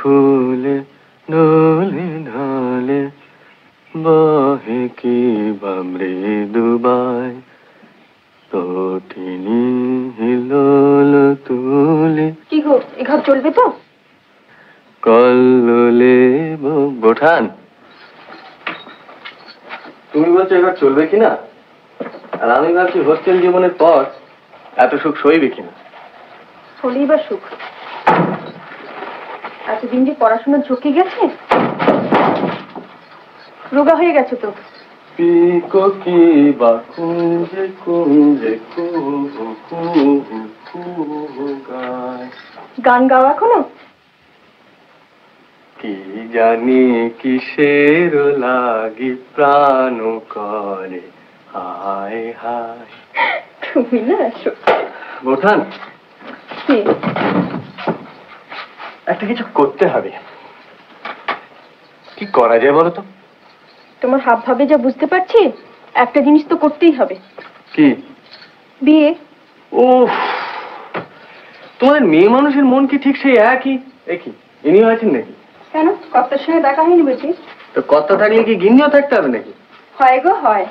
ফুলে ঢলে ঢলে বহে কি বা মৃদুবাই তটিনী হিলোল তুলে। কি গো, এ ঘর চলবে তো? কল্লোলে বোঠান, তুমি বলছো এবার চলবে কিনা, আর আমি ভাবছি হোস্টেল জীবনের পর এত সুখ সইবে কিনা। হলেই বা সুখ, এতদিন যে পড়াশোনা ঝুঁকে গেছে, রোগা হয়ে গেছে তো। পিকো কি বা কুঞ্জে কুঞ্জে কুহু কুহু কুহু গায়। গান গাও এখনো? কি জানি কিসের লাগি প্রাণ করে হায় হায়। তুমি না বোঠান, একটা কিছু করতে হবে। কি করা যায় বলো তো? তোমার হাব ভাবে যা বুঝতে পারছি, একটা জিনিস তো করতেই হবে। কি? বিয়ে। ও, তোমাদের মেয়ে মানুষের মন কি ঠিক সেই একই? একই ইনি আছেন নাকি? কেন, কর্তার সঙ্গে দেখা হয়নি বুঝি? তো কর্তা থাকলে কি গিন্নিও থাকতে হবে নাকি? হয় গো হয়।